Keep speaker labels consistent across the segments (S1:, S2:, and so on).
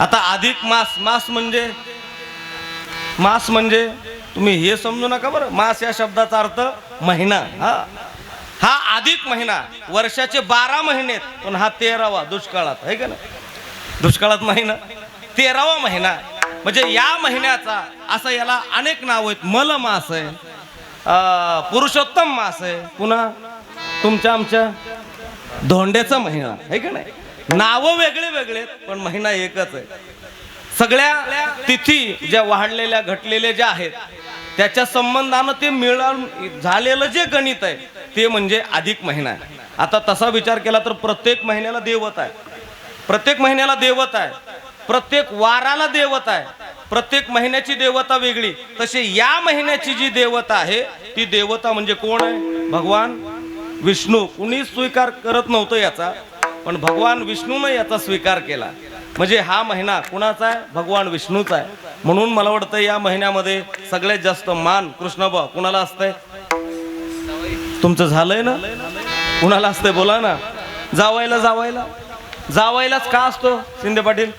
S1: आता अधिक मास, मास म्हणजे तुम्ही हे समजू नका बरं, मास या शब्दाचा अर्थ महिना. हा अधिक महिना वर्षाचे 12 महिने, पण हा 13वा दुष्काळात आहे का ना, दुष्काळात महिना 13वा महिना. म्हणजे या महिन्याचा असं याला अनेक नाव आहेत. मल मास आहे, पुरुषोत्तम मास आहे, पुन्हा तुमच्या आमच्या धोंड्याचा महिना आहे का नाही. नावं वेगळे वेगळे पण महिना एकच आहे. सगळ्या तिथी ज्या वाढलेल्या घटलेल्या ज्या आहेत त्याच्या संबंधानं ते मिळून झालेलं जे गणित आहे ते म्हणजे अधिक महिना आहे. आता तसा विचार केला तर प्रत्येक महिन्याला देवत आहे, प्रत्येक महिन्याला देवत आहे, प्रत्येक वाराला देवत आहे, प्रत्येक महिन्याची देवता वेगळी. तसे या महिन्याची जी देवता आहे ती देवता म्हणजे कोण आहे? भगवान विष्णू. कुणी स्वीकार करत नव्हतं याचा, पण भगवान विष्णूने याचा स्वीकार केला. म्हणजे हा महिना कुणाचा आहे? भगवान विष्णूचा आहे. म्हणून मला वाटतं या महिन्यामध्ये सगळ्यात जास्त मान कृष्णबा कुणाला असतंय? तुमचं झालंय ना? कुणाला असतंय बोला ना. जावायलाच का असतो शिंदे पाटील?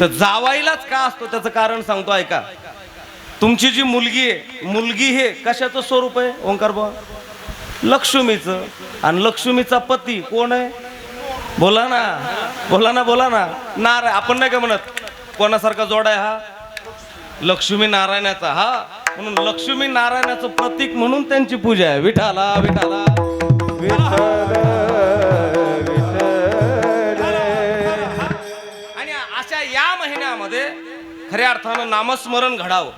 S1: तर जावायलाच का असतो त्याचं कारण सांगतो ऐका. तुमची जी मुलगी आहे, मुलगी हे कशाचं स्वरूप आहे ओंकार भाऊ? लक्ष्मीचं. आणि लक्ष्मीचा पती कोण आहे? बोला ना. नारायण. आपण नाही का म्हणत कोणासारखा जोडा आहे हा? लक्ष्मी नारायणाचा. हा म्हणून लक्ष्मी नारायणाचं प्रतीक म्हणून त्यांची पूजा आहे. विठाला विठाला आणि अशा या महिन्यामध्ये खऱ्या अर्थानं नामस्मरण घडावं.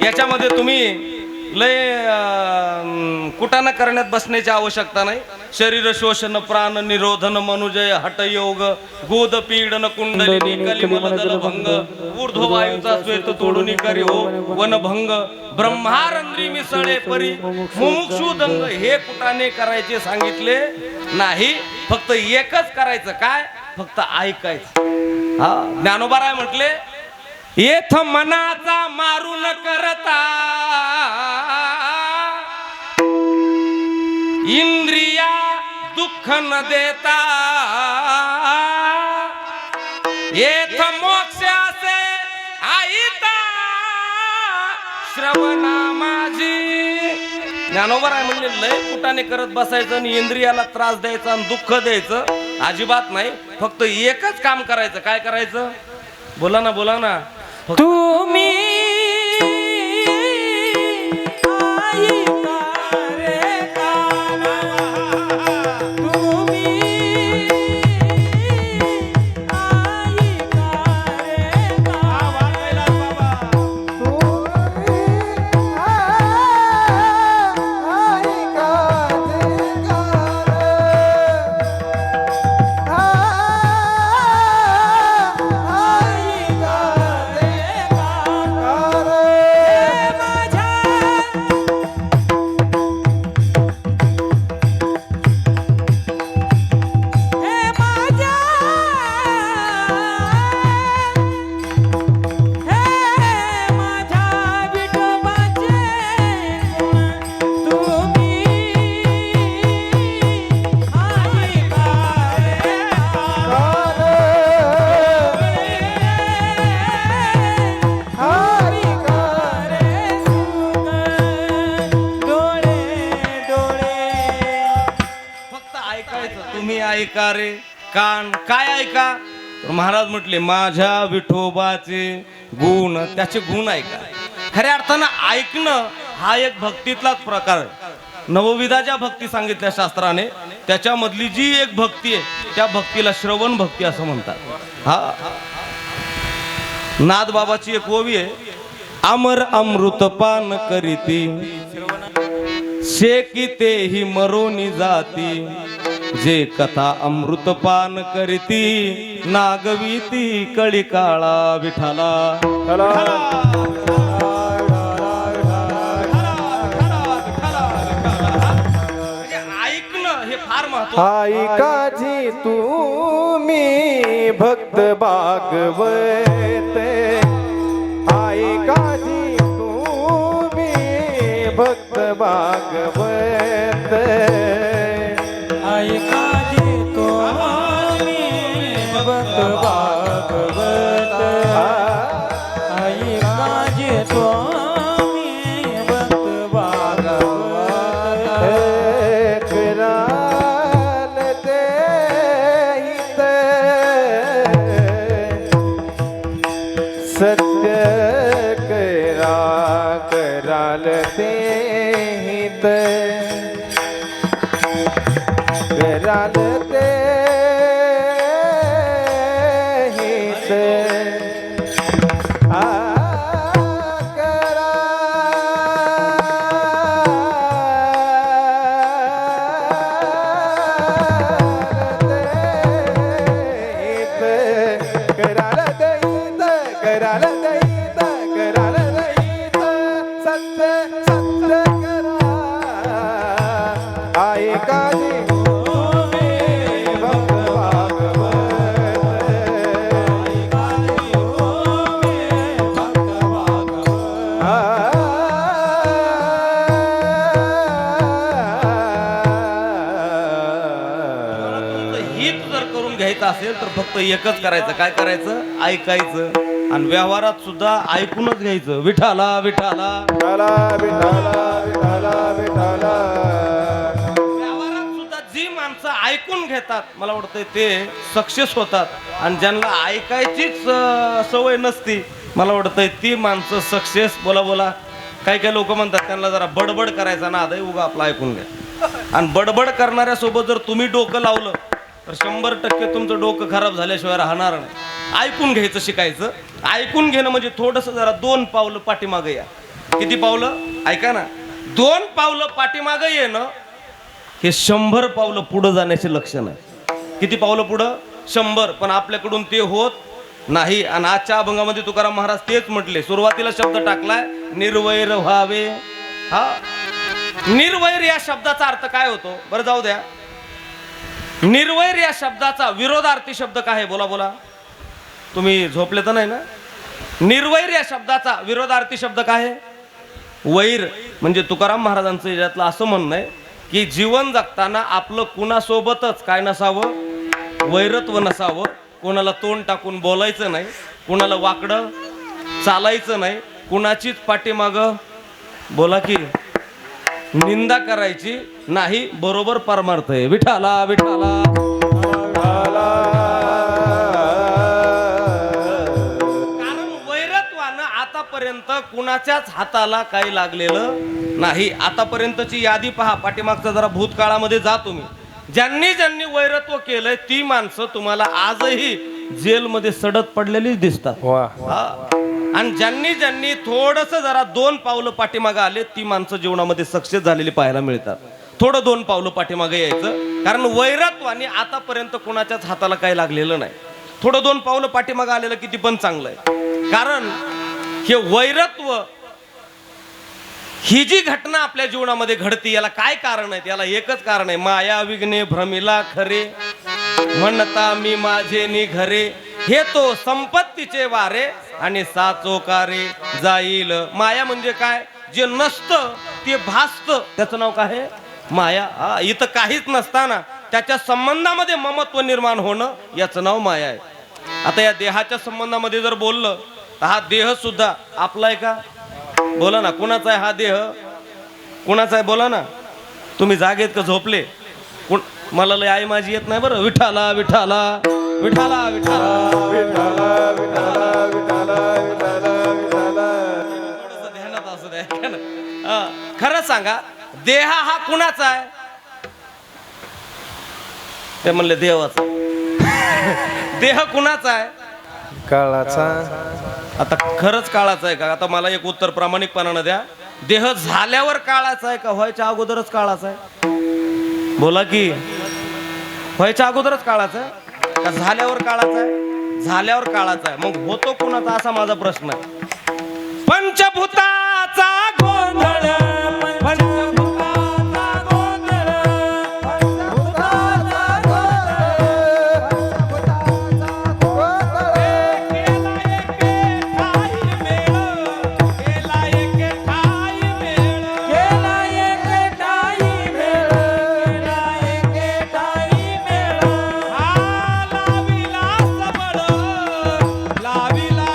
S1: याच्यामध्ये तुम्ही लय कुटाणा करण्यात बसण्याची आवश्यकता नाही. शरीर शोषण, प्राण निरोधन, मनुजय हठयोग, गोद पीडन, कुंडलिनी कलिमल जलभंग, ऊर्ध्ववायूचा श्वेत तोडून करी हो वनभंग, ब्रह्मारंद्री मिसळे परी मुमुक्षु दंग. हे कुटाणे करायचे सांगितले नाही, फक्त एकच करायचं. काय? फक्त ऐकायचं. हा ज्ञानोबा म्हटले, येथ मनाचा मारू न करता इंद्रिया दुःख न देता, येथ मोक्षाचे आईता श्रवणा माझी. ज्ञानोबा म्हणजे लय कुटाने करत बसायचं आणि इंद्रियाला त्रास द्यायचा आणि दुःख द्यायचं अजिबात नाही. फक्त एकच काम करायचं. काय करायचं? बोला ना.
S2: तुम्ही
S1: ऐका रे कान. काय ऐका? तर महाराज म्हटले माझ्या विठोबाचे गुण, त्याचे गुण ऐका. खऱ्या अर्थानं ऐकणं हा एक भक्तीतलाच प्रकार आहे. नवविधा ज्या भक्ती सांगितल्या शास्त्राने त्याच्यामधली जी एक भक्ती आहे त्या भक्तीला श्रवण भक्ती असं म्हणतात. हा नाद बाबाची एक ओवी आहे, अमर अमृत पान करीती शेकिते ही मरोनी जाती, जे कथा अमृतपान करीती नागवीती कळी काळा विठाला. ऐकणं हे फार महत्त्वाचं.
S2: ऐकाजी तुम्ही भक्त भागवते, ऐकाजी तुम्ही भक्त भागवते, ऐकाजी तुम्ही भक्त भागवते. सत्य करा कराल ते हित कराल ते हित
S1: घ्यायचं असेल तर फक्त एकच करायचं. काय करायचं? ऐकायचं. आणि व्यवहारात सुद्धा ऐकूनच घ्यायचं. विठाला विठाला
S2: विठाला विठाला विठाला विठाला.
S1: व्यवहारात सुद्धा जी माणसं ऐकून घेतात मला वाटतंय ते सक्सेस होतात. आणि ज्यांना ऐकायचीच सवय नसती मला वाटतंय ती माणसं सक्सेस. बोला बोला. काही काही लोक म्हणतात त्यांना जरा बडबड करायचा नाद आहे, उगा आपलं ऐकून घ्या. आणि बडबड करणाऱ्या सोबत जर तुम्ही डोकं लावलं तर 100% तुमचं डोकं खराब झाल्याशिवाय राहणार नाही. ऐकून घ्यायचं शिकायचं. ऐकून घेणं म्हणजे थोडंसं जरा 2 पावलं पाठीमागं या. किती पावलं? ऐका ना, 2 पावलं पाठीमागं येणं हे 100 पावलं पुढं जाण्याचे लक्षण आहे. किती पावलं पुढं? 100. पण आपल्याकडून ते होत नाही. आणि आजच्या अभंगामध्ये तुकाराम महाराज तेच म्हटले. सुरुवातीला शब्द टाकलाय निर्वैर व्हावे. हा, निर्वैर या शब्दाचा अर्थ काय होतो बरं? जाऊ द्या. निर्वैर या शब्दाचा विरोधार्थी शब्द काय आहे? बोला बोला. तुम्ही झोपले तर नाही ना? निर्वैर या शब्दाचा विरोधार्थी शब्द काय आहे? वैर. म्हणजे तुकाराम महाराजांचं याच्यातलं असं म्हणणं आहे की जीवन जगताना आपलं कुणासोबतच काय नसावं? वैरत्व नसावं. कोणाला तोंड टाकून बोलायचं नाही, कोणाला वाकडं चालायचं नाही, कुणाचीच पाठीमागं बोला की निंदा करायची नाही. बरोबर परमार्थ आहे. विठाला विठाला. कारण वैरत्वानं आतापर्यंत कुणाच्याच हाताला काही लागलेलं नाही. आतापर्यंतची यादी पहा. पाठीमागचा जरा भूतकाळामध्ये जा तुम्ही. ज्यांनी ज्यांनी वैरत्व केलंय ती माणसं तुम्हाला आजही जेलमध्ये सडत पडलेलीच दिसतात. आणि ज्यांनी ज्यांनी थोडंसं जरा 2 पावलं पाठीमागं आले ती माणसं जीवनामध्ये सक्सेस झालेली पाहायला मिळतात. थोडं 2 पावलं पाठीमागे यायचं. कारण वैरत्वाने आतापर्यंत कोणाच्याच हाताला काही लागलेलं नाही. थोडं 2 पावलं पाठीमागं आलेलं किती पण चांगलं आहे. कारण हे वैरत्व ही जी घटना आपल्या जीवनामध्ये घडते याला काय कारण आहे? याला एकच कारण आहे. माया विघ्ने भ्रमिला खरे म्हणता मी माझे निघरे. हे तो संपत्तीचे वारे आणि साचोकारे जाईल. माया म्हणजे काय? जे नसतं ते भासतं त्याचं नाव काय आहे? माया. हा, इथं काहीच नसताना त्याच्या संबंधामध्ये ममत्व निर्माण होणं याचं नाव माया आहे. आता या देहाच्या संबंधामध्ये जर बोललं तर हा देह सुद्धा आपला आहे का? बोला ना. कुणाचा आहे हा देह? कुणाचा आहे? बोला ना. तुम्ही जागेत का झोपले? मला लय आई माझी येत नाही बरं. विठाला विठाला विठाला विठाला
S2: विठाला विठाला विठाला विठाला विठाला.
S1: थोडंसं ध्यानात असू द्या. खरं सांगा, देह हा कुणाचा आहे? ते म्हणले देवाचा. देह कुणाचा आहे?
S2: काळाचा.
S1: आता खरंच काळाचा आहे का? आता मला एक उत्तर प्रामाणिकपणानं द्या. देह झाल्यावर काळाचा आहे का व्हायच्या अगोदरच काळाचा आहे? बोला की. व्हायच्या अगोदरच काळाचा आहे का झाल्यावर काळाचा आहे? झाल्यावर काळाचा आहे. मग होतो कुणाचा असा माझा प्रश्न आहे. पंचभूताचा गोंधळ.
S2: लाविला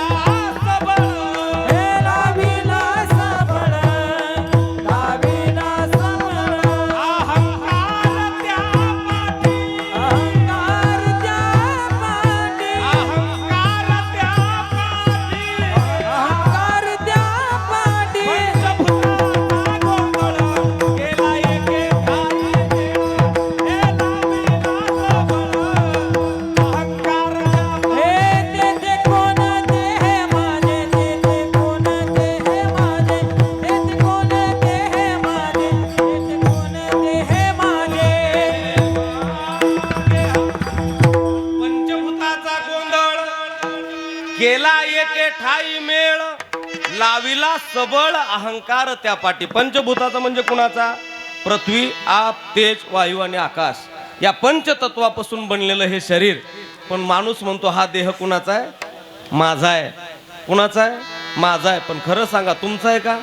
S1: केला एके ठाई मेळ, लाविला सबळ अहंकार त्या पाठी. पंचभूताचा म्हणजे कुणाचा? पृथ्वी, आप, तेज, वायू आणि आकाश या पंचतत्वापासून बनलेलं हे शरीर. पण माणूस म्हणतो हा देह कुणाचा आहे? माझा आहे. कुणाचा आहे? माझा आहे. पण खरं सांगा तुमचा आहे का?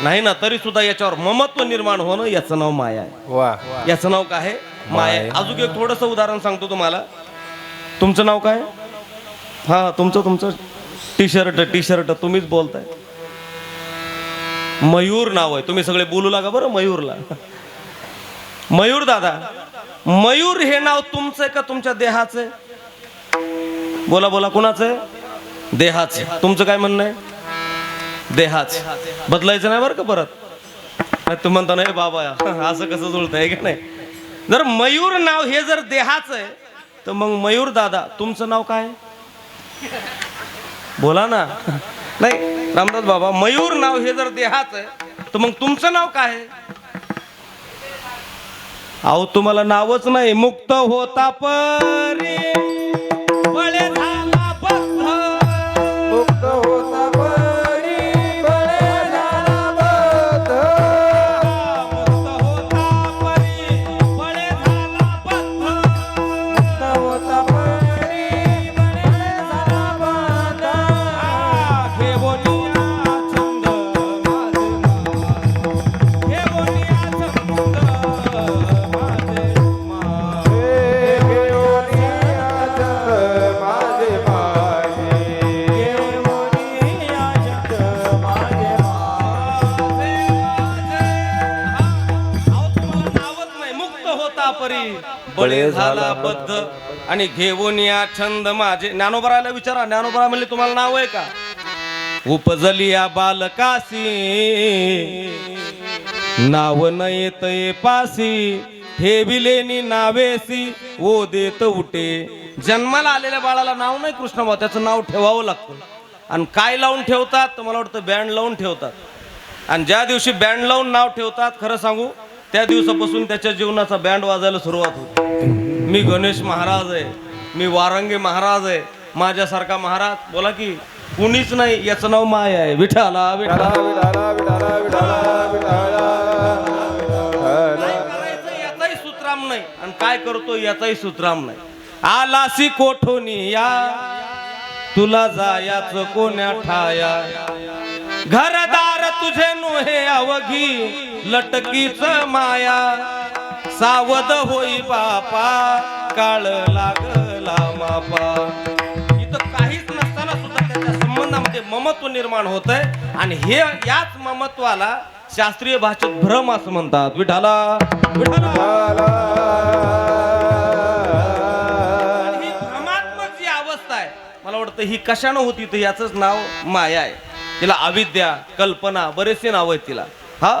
S1: नाही ना. तरी सुद्धा याच्यावर ममत्व निर्माण होणं याचं नाव माया आहे.
S2: वा
S1: याचं नाव काय आहे? माया आहे. अजून एक थोडस उदाहरण सांगतो तुम्हाला. तुमचं नाव काय? हा तुमचं टी शर्ट तुम्हीच बोलताय. मयूर नाव आहे. तुम्ही सगळे बोलू लागा बरं मयूरला. मयूर दादा, मयूर हे नाव तुमचं आहे का तुमच्या देहाचं आहे? बोला बोला, कुणाचं आहे? देहाचं. तुमचं काय म्हणणं आहे? देहाचं. बदलायचं नाही बरं का परत. तुम्ही म्हणता नाही बाबा असं कसं जुळतंय का नाही. जर मयूर नाव हे जर देहाचं आहे तर मग मयूर दादा तुमचं नाव काय? बोला ना. नाही रामदास बाबा, मयूर नाव हे जर देहाचं आहे तर मग तुमचं नाव काय आहे? अहो तुम्हाला नावच नाही. मुक्त होता परी बळे झाला बद्ध.
S2: मुक्त होता परी बळे झाला बद्ध.
S1: मुक्त होता परी बळे झाला बद्ध.
S2: मुक्त होता परी बळे झाला बद्ध.
S1: हे बोलिया छंद माझे मान. हे बोलिया छंद माझे मान.
S2: हे घेऊनिया छंद माझे माझे. घेऊनिया छंद माझे माझे.
S1: नावच नाही. मुक्त होता परी बळे झाला बद्ध आणि घेऊन या छंद माझे. ज्ञानोबराला विचारा. ज्ञानोबरा म्हणले तुम्हाला नाव आहे का? उपजली या बालकासी नाव न येतये पासी. ठेविलेनी नावेसी ओ देत उठे. जन्माला आलेल्या बाळाला नाव नाही कृष्णभाऊ, त्याचं नाव ठेवावं लागतं. आणि काय लावून ठेवतात तर मला वाटतं बँड लावून ठेवतात. आणि ज्या दिवशी बँड लावून नाव ठेवतात खरं सांगू त्या दिवसापासून त्याच्या जीवनाचा बँड वाजायला सुरुवात होते. मी गणेश महाराज आहे, मी वारंगी महाराज आहे, माझ्यासारखा महाराज बोला की कुणीच नाही. याचं नाव माया आहे. विठाला विठाला.
S2: विठाला विठाला विठाला विठाला.
S1: काय करायचं याचाही सूत्राम नाही आणि काय करतो याचाही सूत्राम नाही. आलासी कोठोनी या तुला जायाच कोण्या ठाया. घरदार तुझे नोहे अवघी लटकीच माया. सावध होई बापा काळ लागला मापा. इथं काहीच नसताना सुद्धा त्याच्या संबंधामध्ये ममत्व निर्माण होत आहे. आणि हे याच ममत्वाला शास्त्रीय भाषेत भ्रम असं म्हणतात. विठाला विठाला. ही भ्रमात्मक जी अवस्था आहे मला वाटतं ही कशानं होती तर याचंच नाव माया आहे. तिला अविद्या, कल्पना बरेचसे नाव आहेत तिला. हा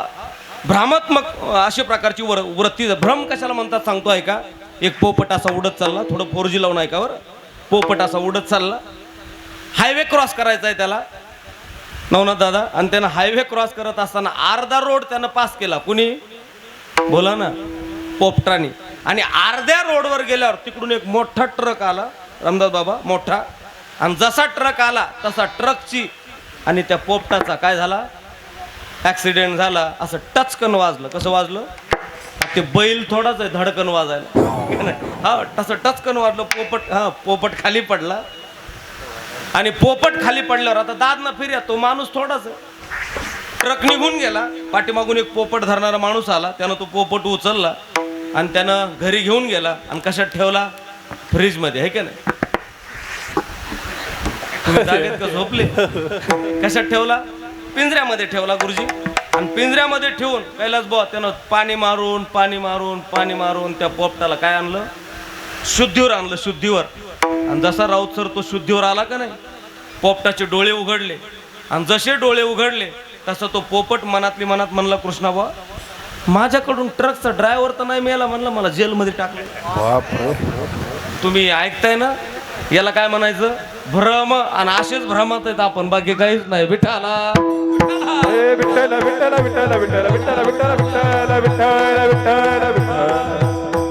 S1: भ्रामात्मक अशा प्रकारची वृत्ती. भ्रम कशाला म्हणतात सांगतो आहे का. एक पोपट असा उडत चालला. थोडं 4G लावून आहे का बरं. पोपट असा उडत चालला. हायवे क्रॉस करायचा आहे त्याला नवनाथ दादा. आणि त्यानं हायवे क्रॉस करत असताना अर्धा रोड त्यानं पास केला. कुणी बोला ना. पोपटाने. आणि अर्ध्या रोडवर गेल्यावर तिकडून एक मोठा ट्रक आला रामदास बाबा मोठा. आणि जसा ट्रक आला तसा ट्रकची आणि त्या पोपटाचा काय झाला ऍक्सिडेंट झाला. असं टचकन वाजलं. कसं वाजलं? ते बैल थोडाच आहे धडकन वाजायला. हा तसं टचकन वाजलं. पोपट हा पोपट खाली पडला. आणि पोपट खाली पडल्यावर आता दाद ना फिर्या तो माणूस थोडाच आहे. ट्रक निघून गेला. पाठीमागून एक पोपट धरणारा माणूस आला. त्यानं तो पोपट उचलला आणि त्यानं घरी घेऊन गेला. आणि कशात ठेवला? फ्रीजमध्ये. आहे का नाही. तुम्ही जागेत का झोपले? कशात ठेवला? पिंजऱ्यामध्ये ठेवला गुरुजी. आणि पिंजऱ्यामध्ये ठेवून कैलास बुवा त्यानं पाणी मारून त्या पोपटाला काय आणलं? शुद्धीवर आणलं. शुद्धीवर. आणि जसा राऊत सर तो शुद्धीवर आला का नाही पोपटाचे डोळे उघडले. आणि जसे डोळे उघडले तसं तो पोपट मनातली मनात म्हणला कृष्णा बुवा माझ्याकडून ट्रकचा ड्रायव्हर तर नाही मेला. म्हणलं मला जेलमध्ये टाकलं.
S2: बापरे.
S1: तुम्ही ऐकताय ना. याला काय म्हणायचं? भ्रम. आणि असेच भ्रमात आहेत आपण. बाकी काहीच नाही. विठाला
S2: हे विठ्ठल विठ्ठल विठ्ठल विठ्ठल विठ्ठल विठ्ठल विठ्ठल विठ्ठल विठ्ठल विठ्ठल.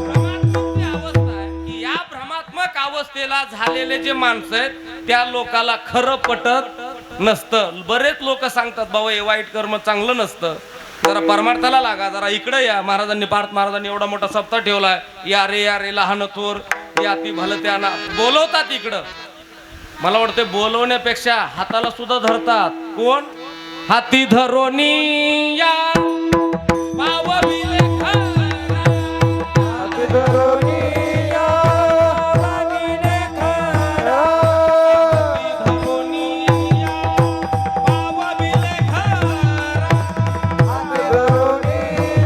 S1: भ्रमात्मक जी अवस्था आहे की या भ्रमात्मक अवस्थेला झालेले जे माणसं आहेत त्या लोकाला खरं पटत नसतं. बरेच लोक सांगतात बाबा हे वाईट कर्म चांगलं नसतं, जरा परमार्थाला लागा, जरा इकडे या. महाराजांनी पार्थ महाराजांनी एवढा मोठा सप्ताह ठेवलाय, या रे लहान थोर या ती भलत्याना बोलवतात इकडं. मला वाटतं बोलवण्यापेक्षा हाताला सुद्धा धरतात. कोण? हाती धरोनी या पावविले खरा.
S2: हाती धरोनी या पावविले खरा.
S1: हाती धरोनी या पावविले खरा.
S2: हाती धरोनी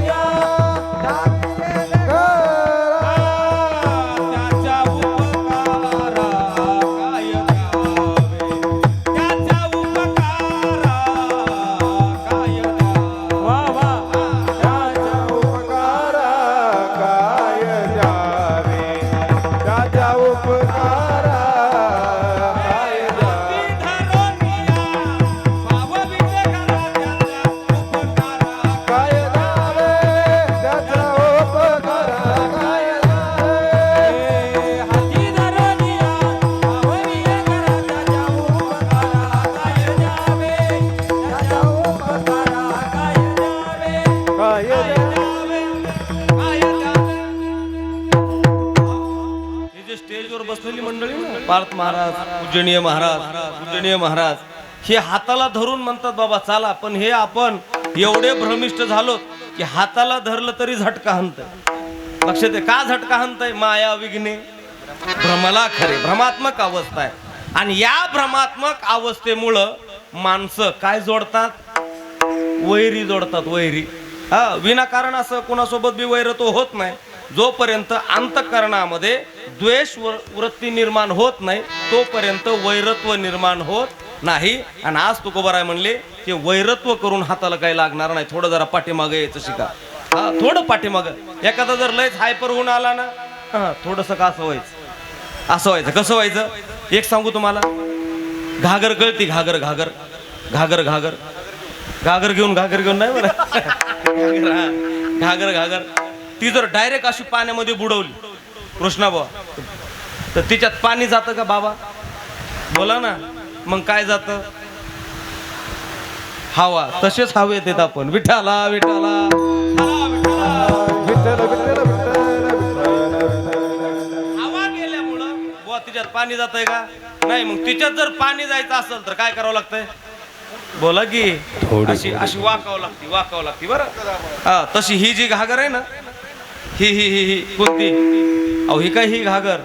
S2: या पावविले खरा.
S1: त्याच्या उपकारा काय द्यावे, त्याच्या उपकारा काय द्यावे.
S2: वा वा त्याच्या उपकारा काय द्यावे. त्याच्या उपकारा काय द्यावे. काय द्यावे. त्याचा उपकारा काय
S1: हे जे स्टेजवर बसलेली मंडळी ना, पार्थ महाराज, पूजनीय महाराज, पूजनीय महाराज, हे हाताला धरून म्हणतात बाबा चला. पण हे आपण एवढे भ्रमिष्ट झालो की हाताला धरलं तरी झटका हनत. लक्षात आहे का? झटका हनतय माया विघ्ने भ्रमला खरे. भ्रमात्मक अवस्था आहे. आणि या भ्रमात्मक अवस्थेमुळं माणसं काय जोडतात? वैरी जोडतात. वैरी. हा, विनाकारण असं कोणासोबत बी वैरत्व होत नाही. जोपर्यंत अंतःकरणामध्ये द्वेष वृत्ती निर्माण होत नाही तोपर्यंत वैरत्व निर्माण होत नाही. आणि आज तुकोबाराय म्हणले की वैरत्व करून हाताला काही लागणार नाही. थोडं जरा पाठीमागे यायचं शिका. हा, थोडं पाठीमागं. एखादा जर लयच हायपर होऊन आला ना, हा, थोडंसं का असं व्हायचं, असं व्हायचं. कसं व्हायचं एक सांगू तुम्हाला. घागर कळती? घागर घागर घागर घागर घागर घेऊन नाही बरं. घागर, हा, घागर घागर. ती जर डायरेक्ट अशी पाण्यामध्ये बुडवली कृष्णाबा, तर तिच्यात पाणी जातं का बाबा? बोला ना. मग काय जातं? हवा. तसेच हवेत येत आपण. विठाला विठाला
S2: विठ्ठल विठ्ठल विठ्ठल.
S1: हवा गेल्यामुळं बुवा तिच्यात पाणी जातंय का? नाही. मग तिच्यात जर पाणी जायचं असेल तर काय करावं लागतंय? बोला की अशी अशी वाकावं लागती बरं. हा, तशी ही जी घागर आहे ना, ही कोणती? अहो ही काय, ही घागर,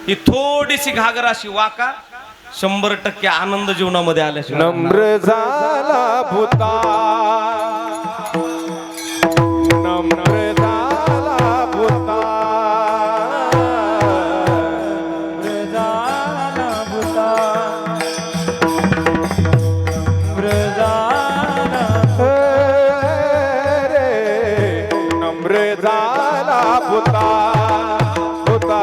S1: ही थोडीशी घागर अशी वाका, 100% आनंद जीवनामध्ये आल्याशिवाय.
S2: नम्र झाला भूता. नम्र झाला भूता. नम्र झाला भूता. नम्र झाला रे. नम्र झाला भूता. भूता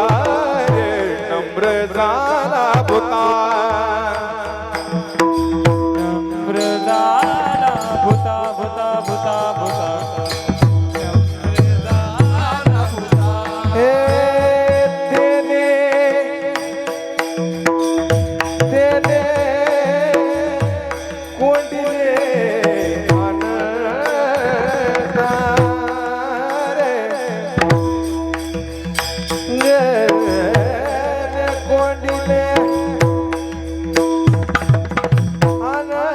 S2: रे. नम्र झाला भूता. नम्र झाला भूता. भूता भूता भूता. हे देने देने कोंडिले आनंदा रे. कोंडिले आनंदा.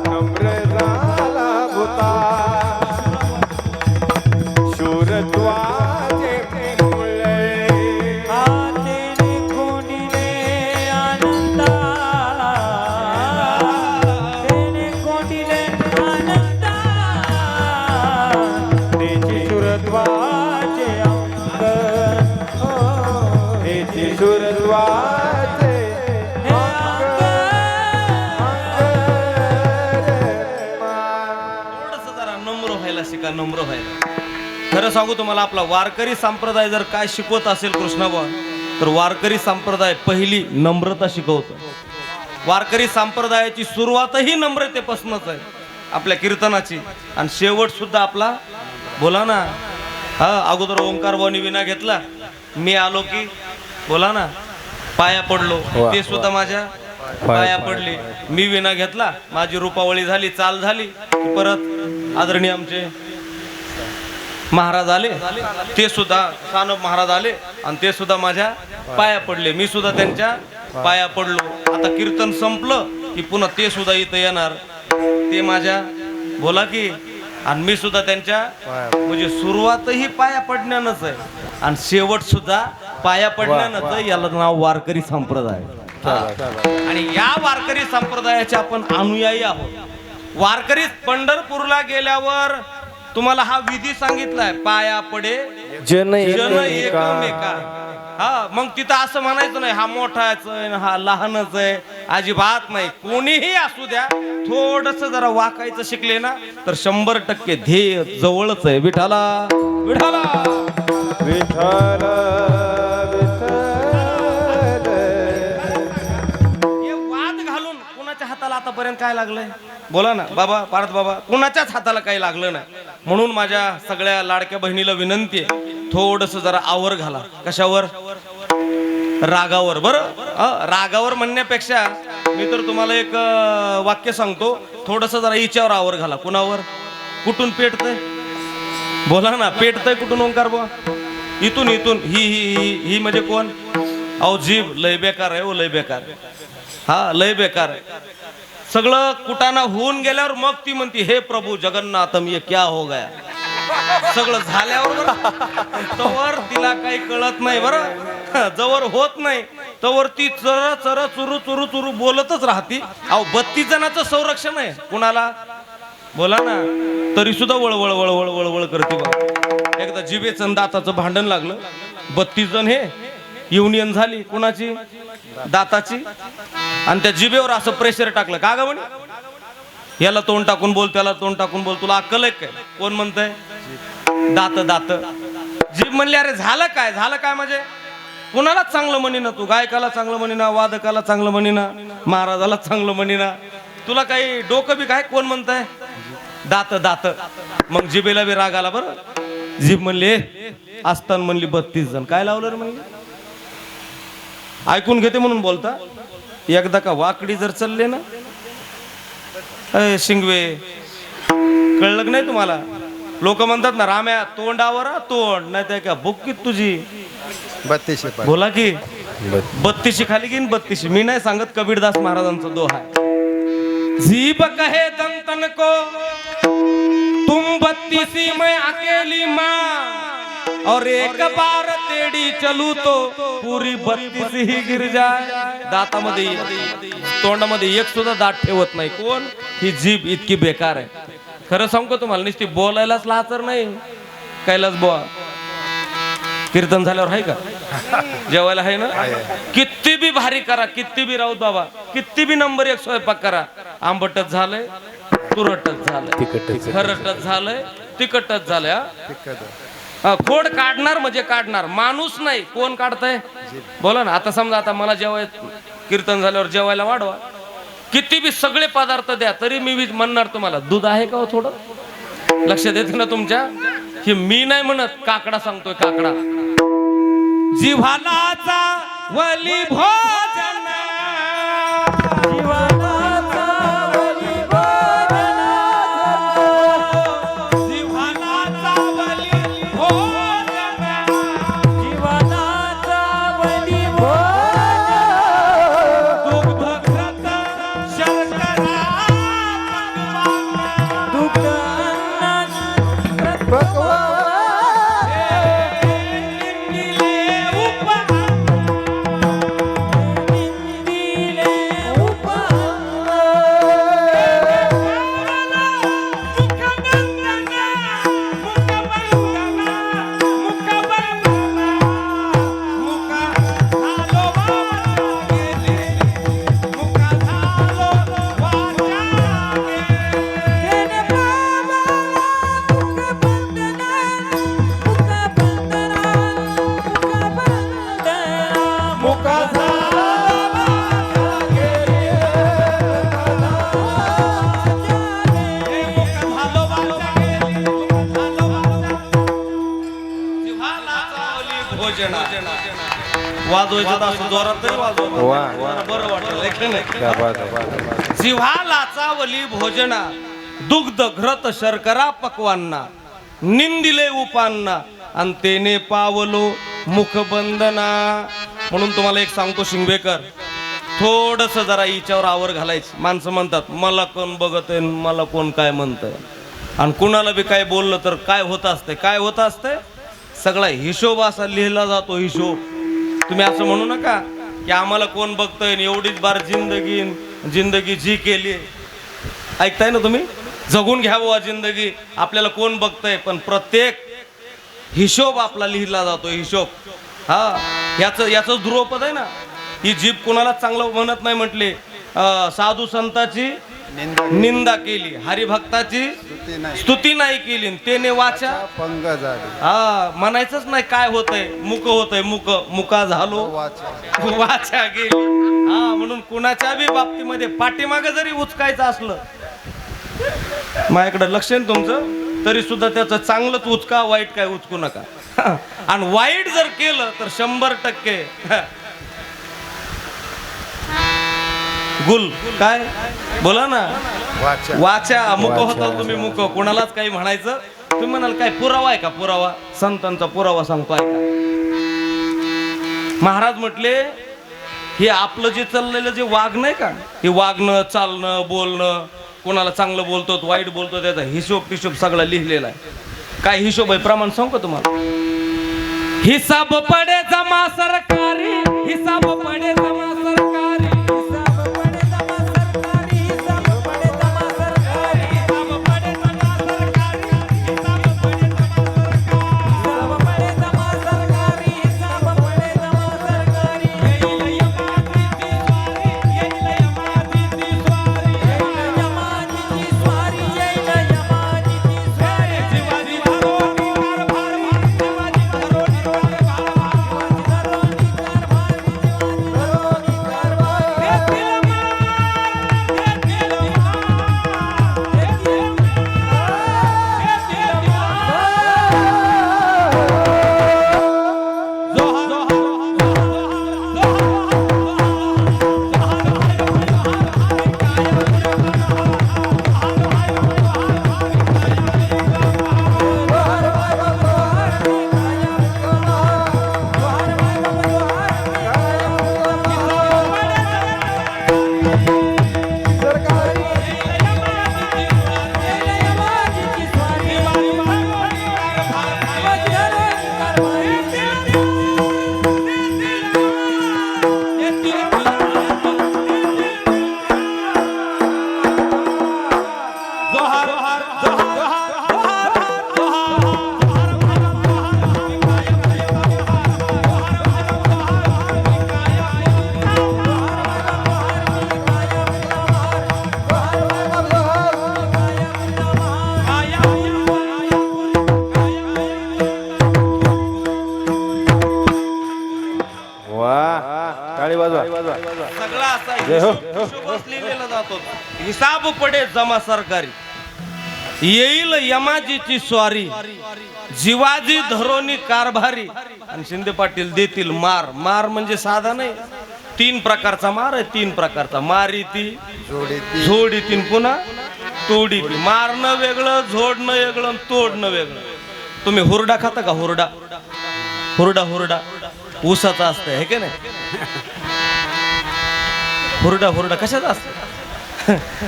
S2: नम्र झाला भूता. शूरत्वाचे मुळे आतेने कोंडिले आनंदा. तेने कोंडिले आनंदा. तेची शूरत्वाचे अंग. तेची शूरत्वाचे
S1: थोडंसं जरा नम्र व्हायला शिका. नम्र व्हायला. खरं सांगू तुम्हाला, आपला वारकरी संप्रदाय जर काय शिकवत असेल कृष्णाबा, तर वारकरी संप्रदाय पहिली नम्रता शिकवतो. वारकरी संप्रदायाची सुरुवातही नम्रतेपासूनच आहे आपल्या कीर्तनाची. आणि शेवट सुद्धा आपला, बोला ना, हा अगोदर ओंकार भाऊनी विना घेतला, मी आलो की बोला ना पाया पडलो,
S2: वा,
S1: ते सुद्धा माझ्या पाया पडले. मी विना घेतला, माझी रूपावळी झाली, चाल झाली, परत आदरणीय आमचे महाराज आले, ते सुद्धा सानप महाराज आले आणि ते सुद्धा माझ्या पाया पडले. मी सुद्धा त्यांच्या पाया पडलो. आता कीर्तन संपलं की पुन्हा ते सुद्धा इथं येणार, ते माझ्या बोला की, आणि मी सुद्धा त्यांच्या म्हणजे सुरुवातही पाया पडण्यानंच आहे आणि शेवट सुद्धा पाया पडण्यानंच आहे. याला नाव वारकरी संप्रदाय. आणि या वारकरी संप्रदायाचे आपण अनुयायी आहोत. वारकरी पंढरपूरला गेल्यावर तुम्हाला हा विधी सांगितलाय, पाया पडे
S2: जन
S1: एकमेका. हा मग तिथं असं म्हणायचं नाही हा मोठाच आहे हा लहानच आहे, अजिबात नाही. कोणीही असू द्या, थोडस जरा वाकायचं शिकले ना तर 100% ध्येय जवळच आहे. विठाला विठाला
S2: विठ्ठल
S1: हे वाद घालून कुणाच्या हाताला आतापर्यंत काय लागलंय बोला ना बाबा, पार्थ बाबा, कुणाच्याच हाताला काही लागलं नाही. म्हणून माझ्या सगळ्या लाडक्या बहिणीला विनंती आहे, थोडस जरा आवर घाला. कशावर? रागावर. बरं रागावर म्हणण्यापेक्षा मी तर तुम्हाला एक वाक्य सांगतो, थोडस जरा हिच्यावर आवर घाला. कुणावर? कुठून पेटतंय बोला ना, पेटतंय कुठून ओंकार बुवा? इथून इथून. ही ही ही ही म्हणजे कोण? अहो जीभ लय बेकार आहे, ओ लय बेकार. हा लय बेकार आहे. सगळं कुटाणा होऊन गेल्यावर मग ती म्हणती हे प्रभू जगन्नाथम ये क्या हो गया. सगळं झाल्यावर तवर तिला काही कळत नाही. बरं जवळ होत नाही तवर ती चर चर चुरू चुरू चुरू बोलतच राहती. अहो 32 जणांचं संरक्षण आहे. कुणाला बोला ना, तरी सुद्धा वळवळ वळवळ वळवळ करते बा. एकदा जिभेचं दाताचं भांडण लागलं, 32 जण हे युनियन झाली. कुणाची? दाताची. आणि त्या जिभेवर असं प्रेशर टाकलं. का ग म्हणे, याला तोंड टाकून बोल, त्याला तोंड टाकून बोल, तुला अक्कल आहे काय? कोण म्हणतंय? दात दात. जीभ म्हणली अरे झालं काय, झालं काय म्हणजे कुणालाच चांगलं म्हणी ना तू, गायकाला चांगलं म्हणी ना, वादकाला चांगलं म्हणी ना, महाराजाला चांगलं म्हणी ना, तुला काही डोकं बी काय? कोण म्हणतंय? दात दात. मग जिभेला बी राग आला. बरं जीभ म्हणली असताना म्हणली 32 जण काय लावलं रे म्हणली. ऐकून घेते म्हणून बोलता. एकदा का वाकडी जर चालले ना, शिंगवे कळलं नाही तुम्हाला? लोक म्हणतात ना राम्या तोंडावर तोंड नाही तर का बुक्कीत तुझी
S3: 32
S1: बोला की 32 खाली घेईन 32. मी नाही सांगत, कबीरदास महाराजांचा दोहा आहे. जीभ कहे दंतन को तुम 32 मैं अकेली माँ और एक बार तेडी चलू तो पुरी 32 ही गिर जाय. दातामध्ये तोंडामध्ये एक सुद्धा दात ठेवत नाही. कोण? ही जीभ इतकी बेकार आहे. खरं सांगू तुम्हाला, नुसती बोलायलाच लाचर नाही. कैलास बुवा कीर्तन झाल्यावर आहे का? जेवायला आहे ना? किती बी भारी करा, किती बी राऊत बाबा, किती बी नंबर 1 स्वयंपाक करा, आंबटच झालंय, तुरटच झालंय, खरटच झालंय, तिखटच झालंय. खोड काढणार म्हणजे काढणार, माणूस नाही. कोण काढतंय बोला ना. आता समजा आता मला जेवाय कीर्तन झाल्यावर जेवायला वाढवा, किती बी सगळे पदार्थ द्या, तरी मी म्हणणार तुम्हाला दूध आहे का थोडं. लक्षात येते ना तुमच्या? हे मी नाही म्हणत, काकडा सांगतोय, काकडा. जिव्हालाचा वली भोजन, जिव्हालाचा वली भोजन, जिव्हालाचा वली भोजन, जिव्हालाचा वली भोजन, दुग्ध घृत शर्करा दुग्ध
S2: भगवान
S1: वाजवायचं तर असं जोरात तरी वाजवा.
S2: वा.
S1: जरा बरं वाटलं है की नाही?
S2: क्या बात है.
S1: जिव्हा लाचावली भोजना दुग्ध घृत शर्करा पक्वांना निंदिले उपांना आणि तेने पावलो मुखबंदना. म्हणून तुम्हाला एक सांगतो शिंगवेकर, थोडस जरा हिच्यावर आवर घालायचं. माणसं म्हणतात मला कोण बघतंय मला कोण काय म्हणतंय, आणि कुणाला बी काय बोललं तर काय होत असतंय, काय होत असतंय, सगळा हिशोब असा लिहिला जातो. हिशोब तुम्ही असं म्हणू नका की आम्हाला कोण बघतंय एवढीच बार जिंदगी जी केली. ऐकताय ना तुम्ही? जगून घ्यावं जिंदगी, आपल्याला कोण बघतंय, पण प्रत्येक हिशोब आपला लिहिला जातो. हिशोब हा याचं ध्रुवपद आहे ना. ही जीभ कोणाला चांगलं म्हणत नाही म्हटले. साधू संताची निंदा केली, हरिभक्ताची स्तुती नाही केली, तेने वाचा
S3: पंग झाली.
S1: हा म्हणायचंच नाही काय होतंय, मुक होतंय, मुका झालो वाचा गेली. हा म्हणून कुणाच्या बी बाबतीमध्ये पाठीमागे जरी उचकायचं असलं, माझ्याकडे लक्ष आहे ना तुमचं, तरी सुद्धा त्याचं चांगलंच उचका, वाईट काय उचकू नका. आणि वाईट जर केलं तर 100% गुल. काय बोला ना, वाचा मुक होता तुम्ही मुक. कोणालाच काही म्हणायचं. तुम्ही म्हणाल काय पुरावा आहे का? पुरावा संतांचा पुरावा सांगतो ऐका. महाराज म्हटले हे आपलं जे चाललेलं जे वागणं आहे का, हे वागणं चालणं बोलणं, कोणाला चांगलं बोलतो वाईट बोलतो, त्याचा हिशोब सगळा लिहिलेला आहे. काय हिशोब आहे प्रमाण सांगू का तुम्हाला? हिसाब पडे जमा सरकारी, हिसाब पडे जमा सरकारी, सगळा असा हिशोबच लिहिलेला जातो. हिसाब पडे जमा सरकारी, येईल यमाजीची स्वारी, जिवाजी धरोनी कारभारी, आणि शिंदे पाटील देतील मार. मार म्हणजे साधा नाही, 3 प्रकारचा मार आहे. 3 प्रकारचा मारी ती झोडी तीन पुन्हा तोडी ती. मारणं वेगळं, झोडणं वेगळं, तोडणं वेगळं. तुम्ही हुरडा खाता का? हुरडा हुरडा हुरडा ऊसाचा असतं हे की नाही? हुरडा कशाचा असतो?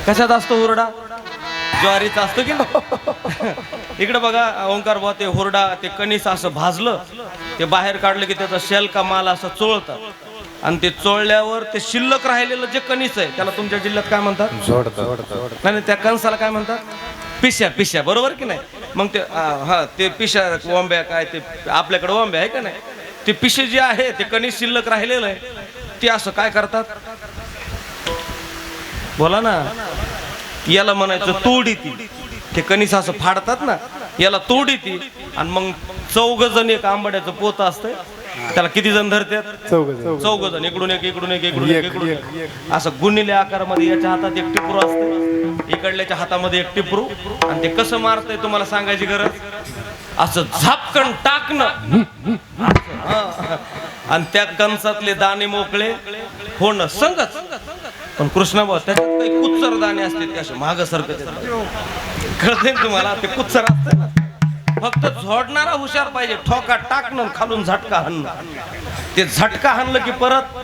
S1: कशाचा असतो हुरडा? ज्वारीचा असतो की नाही? इकडे बघा ओंकार भाऊ, ते हुरडा ते कणीस असं भाजलं, ते बाहेर काढलं की त्याचा शेल का माल असं चोळतात, आणि ते चोळल्यावर ते शिल्लक राहिलेलं जे कणीस आहे त्याला तुमच्या जिल्ह्यात काय म्हणतात? नाही त्या कणसाला काय म्हणतात? पिश्या. बरोबर की नाही? मग ते हा ते पिश्या वंब्या काय ते आपल्याकडे वंब्या आहे का नाही? ते पिशे जे आहे ते कणीस शिल्लक राहिलेलं आहे, ते असं काय करतात? बोला ना. याला म्हणायचं तोडी ती. ते कणीस असं फाडतात ना, याला तोडी ती. आणि मग 4 जण एक आंबाड्याचं पोत असतंय, त्याला किती जण धरतात? 4 जण. इकडून एक असं गुणिले आकारामध्ये. याच्या हातात एक टिपरू असते, इकडल्याच्या हातामध्ये एक टिपरू. आणि ते कसं मारतंय तुम्हाला सांगायची गरज? असं झापकन टाकणं. आणि त्या कंसातले दाणे मोकळे होणं संगच. पण कृष्ण भाऊ त्याच्यात काही कुत्सर दाणे असते ते असे माग सरकत कळते तुम्हाला, ते कुत्सर असते ना. फक्त झोडणारा हुशार पाहिजे, ठोका टाकणं खालून झटका हाणणं. ते झटका हाणलं की परत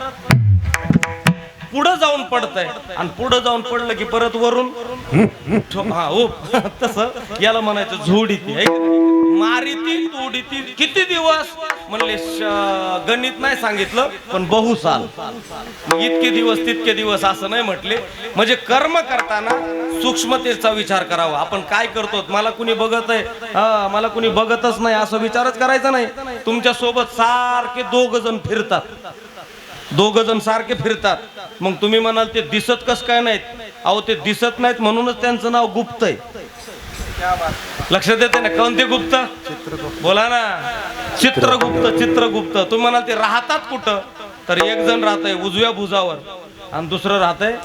S1: पुढं जाऊन पडतंय, आणि पुढं जाऊन पडलं की परत वरून हा ओ तसं याला म्हणायचं झोडीती. मारीती तोडीती. किती दिवस म्हणले गणित नाही सांगितलं, पण बहुसाल. इतके दिवस तितके दिवस असं नाही म्हटले. म्हणजे कर्म करताना सूक्ष्मतेचा विचार करावा. आपण काय करतो, मला कुणी बघत आहे, हा मला कुणी बघतच नाही असं विचारच करायचा नाही. तुमच्या सोबत सारखे दोघ जण फिरतात, दोघ जण सारखे फिरतात. मग तुम्ही म्हणाल ते दिसत कस काय नाहीत? अहो ते दिसत नाहीत म्हणूनच त्यांचं नाव गुप्त आहे. लक्षात येते ना? कोणते गुप्त? बोला ना. चित्रगुप्त. चित्रगुप्त. तुम्ही म्हणाल ते राहतात कुठं? तर एक जण राहतंय उजव्या भुजावर आणि दुसरं राहतंय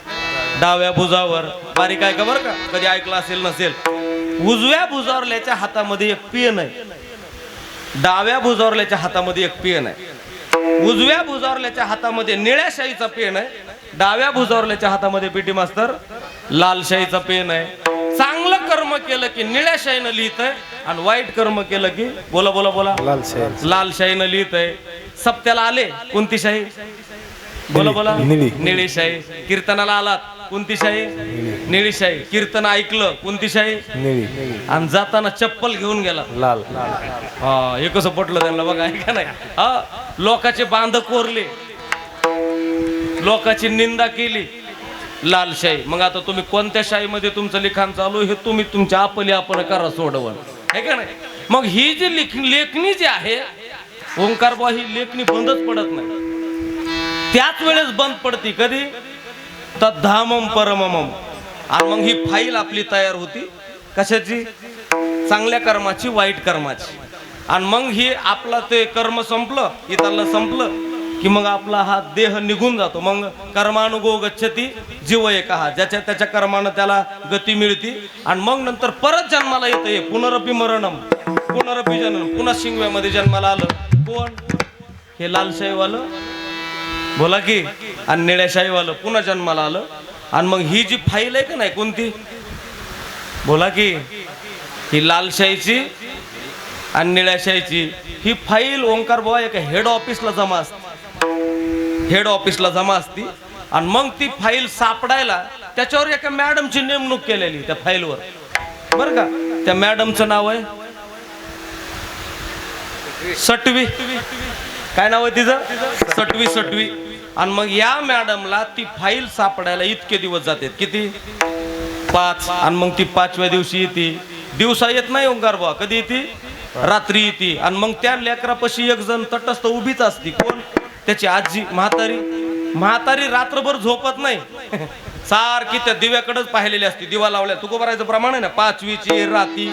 S1: डाव्या भुजावर. बारीक आहे का बरं का, कधी ऐकलं असेल नसेल. उजव्या भुजावरल्याच्या हातामध्ये एक पेन आहे, डाव्या भुजावरल्याच्या हातामध्ये एक पेन आहे. उजव्या भुजावरल्याच्या हातामध्ये निळ्या शाईचा पेन आहे, डाव्या भुजावरल्याच्या हातामध्ये पीटी मास्तर लाल शाईचा पेन आहे. चांगलं कर्म केलं की निळ्या शाईनं लिहितंय, आणि वाईट कर्म केलं की बोला बोला बोला लाल शाईनं लिहितंय. सप्त्याला आले कोणती शाही? बोला बोला निळी शाही. कीर्तनाला आलात कोणती शाही? निळी शाही. कीर्तन ऐकलं कोणती शाही? आणि जाताना चप्पल घेऊन गेला लाल. हा हे कसं पटलं त्यांना बघा, ऐका नाही. हा लोकांचे बांध कोरले, लोकांची निंदा केली, लाल शाही. मग आता तुम्ही कोणत्या शाहीमध्ये तुमचं लिखाण चालू हे तुम्ही तुमच्या आपली आपण करा सोडवण, आहे का नाही? मग ही जी लेखणी जी आहे ओंकार बुवा, ही लेखणी बंदच पडत नाही. त्याच वेळेस बंद पडती कधी? तद्धामम परममम. आणि मग ही फाईल आपली तयार होती कशाची? चांगल्या कर्माची, वाईट कर्माची. आणि मग ही आपला ते कर्म संपलं, इथलं संपलं की मग आपला हा देह निघून जातो. मग कर्मानुगो गच्छती जीव एकहा. ज्याच्या त्याच्या कर्मानं त्याला गती मिळती. आणि मग नंतर परत जन्माला येतं. पुनरपी मरणम पुनरपी जननम. पुन्हा शिंगव्यामध्ये जन्माला आलं कोण? हे लालशाहीवालं बोला की, आणि निळ्याशाहीवालं पुन्हा जन्माला आलं. आणि मग ही जी फाईल आहे का नाही कोणती? बोला की, ही लालशाहीची आणि निळ्याशाहीची ही फाईल ओंकार बुवा एका हेड ऑफिसला जमा असते. हेड ऑफिसला जमा असती. आणि मग ती फाईल सापडायला त्याच्यावर एका मॅडमची नेमणूक केलेली त्या फाईलवर, बरं का. त्या मॅडमचं नाव आहे सटवी. काय नाव आहे तिचं? सटवी. सटवी. आणि मग या मॅडमला ती फाईल सापडायला इतके दिवस जातात. किती? 5. आणि मग ती 5व्या दिवशी येते. दिवसा येत नाही ओंकार बुवा, कधी येते? रात्री येते. आणि मग त्या लेकरापाशी एक जण तटस्थ उभीच असते. कोण? त्याची आजी म्हातारी. म्हातारी रात्रभर झोपत नाही, सारखी त्या दिव्याकडेच पाहिलेली असते. दिवा लावल्या तुकोबारायचं प्रमाण आहे ना, 5वीची राती